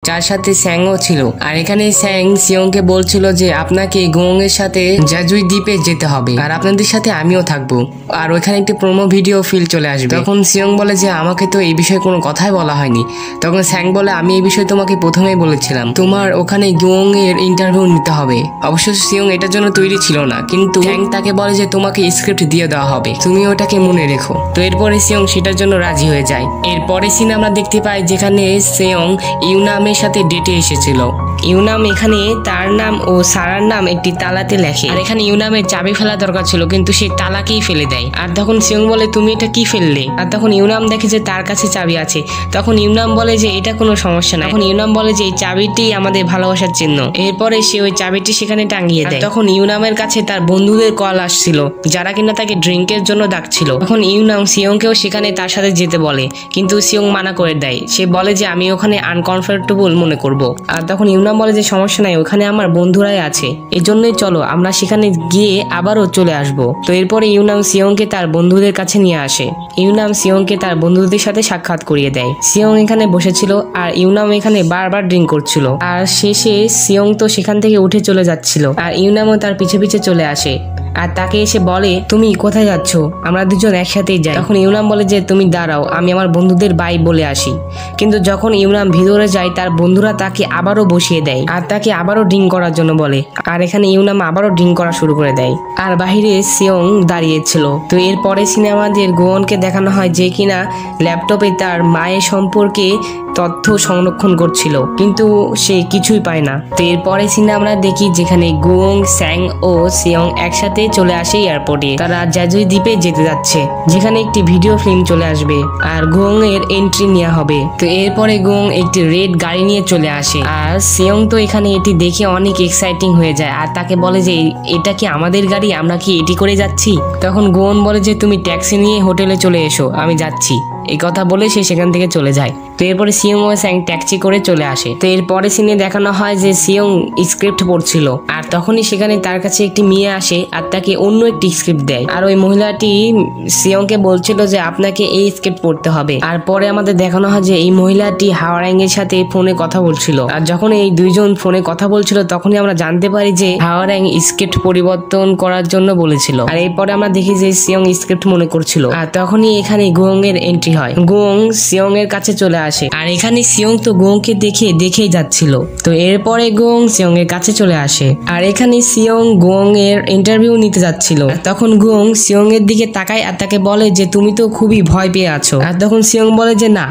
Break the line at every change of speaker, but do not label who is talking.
যার সাথে স্যাংও ছিল। আর এখানে স্যাং সিয়ংকে বলছিল যে আপনাকে গোং এর সাথে জাজুই দ্বীপে যেতে হবে আর আপনাদের সাথে আমিও থাকবো, আর ওইখানে একটি প্রোমো ভিডিও ফিল চলে আসবে। তখন সিয়ং বলে যে আমাকে তো এই বিষয়ে কোনো কথাই বলা হয়নি। তখন স্যাং বলে আমি এই বিষয়ে তোমাকে প্রথমেই বলেছিলাম, তোমার ওখানে গোং এর ইন্টারভিউ নিতে হবে। অবশ্য সিয়ং এটার জন্য তৈরি ছিল না, কিন্তু স্যাং তাকে বলে যে তোমাকে স্ক্রিপ্ট দিয়ে দেওয়া হবে, তুমি ওটাকে মনে রেখো। তো এরপরে সিয়ং সেটার জন্য রাজি হয়ে যায়। এরপরে সিনে আমরা দেখতে পাই যেখানে সিয়ং ইউনামের সাথে ডেটে এসেছিল। ইউনাম এখানে তার নাম ও সারার নাম একটি তালাতে লেখে, আর এখানে ইউনামের চাবি ফেলা দরকার ছিল কিন্তু সে তালাকেই ফেলে দেয়। আর তখন সিয়ং বলে তুমি এটা কি ফেললে? আর তখন ইউনাম দেখে যে তার কাছে চাবি আছে। তখন ইউনাম বলে যে এটা কোনো সমস্যা না। তখন ইউনাম বলে যে এই চাবিটি আমাদের ভালোবাসার চিহ্ন। এরপরে সে ওই চাবিটি সেখানে টাঙিয়ে দেয়। তখন ইউনামের কাছে তার বন্ধুদের কল আসছিল যারা কিনা তাকে ড্রিঙ্কের জন্য ডাকছিল। তখন ইউনাম সিয়ংকেও সেখানে তার সাথে যেতে বলে, কিন্তু সিয়ং মানা করে দেয়। সে বলে যে আমি ওখানে আনকমফোর্টেবল মনে করব। আর তখন ইউনাম বলে যে সমস্যা নাই, ওখানে আমার বন্ধুরাই আছে, এই জন্যই চলো আমরা সেখানে গিয়ে আবারও চলে আসবো। তো এরপরে ইউনাম সিয়ংকে তার বন্ধুদের কাছে নিয়ে আসে। ইউনাম সিয়ংকে তার বন্ধুদের সাথে সাক্ষাৎ করিয়ে দেয়। সিয়ং এখানে বসেছিল আর ইউনাম এখানে বারবার ড্রিঙ্ক করছিল। আর শেষে সিয়ং তো সেখান থেকে উঠে চলে যাচ্ছিল আর ইউনামও তার পিছে পিছে চলে আসে আর তাকে এসে বলে তুমি কোথায় যাচ্ছ, আমরা দুজন একসাথেই যাই। তখন ইউনাম বলে যে তুমি দাঁড়াও, আমি আমার বন্ধুদের বাই বলে আসি। কিন্তু যখন ইউনাম ভিতরে যায় তার বন্ধুরা তাকে আবারও বসিয়ে দেয় আর তাকে আবারও ড্রিঙ্ক করার জন্য বলে। আর এখানে ইউনাম আবারও ড্রিঙ্ক করা শুরু করে দেয় আর বাহিরে সিয়ং দাঁড়িয়েছিল। তো এরপরে সিনেমাদের গোয়নকে দেখানো হয় যে কিনা ল্যাপটপে তার মায়ের সম্পর্কে তথ্য সংরক্ষণ করছিল, কিন্তু সে কিছুই পায় না। তো এরপরে সিনে আমরা দেখি যেখানে গোয়ং, স্যাং ও সিয়ং একসাথে চলে আসে এয়ারপোর্টে। তারা জাজুই দ্বীপে যেতে যাচ্ছে, যেখানে একটি ভিডিও ফিল্ম চলে আসবে আর গোয়ং এর এন্ট্রি নেওয়া হবে। তো এরপরে গোয়ং একটি রেড গাড়ি নিয়ে চলে আসে আর সিয়ং তো এখানে এটি দেখে অনেক এক্সাইটিং হয়ে যায় আর তাকে বলে যে এটা কি আমাদের গাড়ি, আমরা কি এটি করে যাচ্ছি? তখন গোয়ন বলে যে তুমি ট্যাক্সি নিয়ে হোটেলে চলে এসো, আমি যাচ্ছি। এই কথা বলে সে সেখান থেকে চলে যায়। তো এরপরে সিয়ং ও স্যাং ট্যাক্সি করে চলে আসে। তো এরপরে সিনে দেখানো হয় যে সিয়ং স্ক্রিপ্ট পড়ছিল আর তখনই সেখানে তার কাছে একটি মেয়ে আসে আর তাকে অন্য একটি স্ক্রিপ্ট দেয়। আর ওই মহিলাটি সিয়ংকে বলছিল যে আপনাকে এই স্ক্রিপ্ট পড়তে হবে। আর পরে আমাদের দেখানো হয় যে এই মহিলাটি হাওয়ারাং এর সাথে ফোনে কথা বলছিল। আর যখন এই দুইজন ফোনে কথা বলছিল তখনই আমরা জানতে পারি যে হাওয়ারাং স্ক্রিপ্ট পরিবর্তন করার জন্য বলেছিল। আর এরপরে আমরা দেখি যে সিয়ং স্ক্রিপ্ট মনে করছিল আর তখনই এখানে গোয়ং এর এন্ট্রি হয়। গোয়ং সিয়ং এর কাছে চলে আসে আর এখানে সিয়ং তো গোয়ংকে দেখেই যাচ্ছিল। তো এরপরে গোয়ং সিয়ং এর কাছে চলে আসে আর এখানে সিয়ং গোয়ং এর ইন্টারভিউ নিতে যাচ্ছিল। তখন গোয়ং সিয়ং এর দিকে তাকায় আর তাকে বলে যে তুমি তো খুবই ভয় পেয়ে আছো। আর তখন সিয়ং বলে যে না,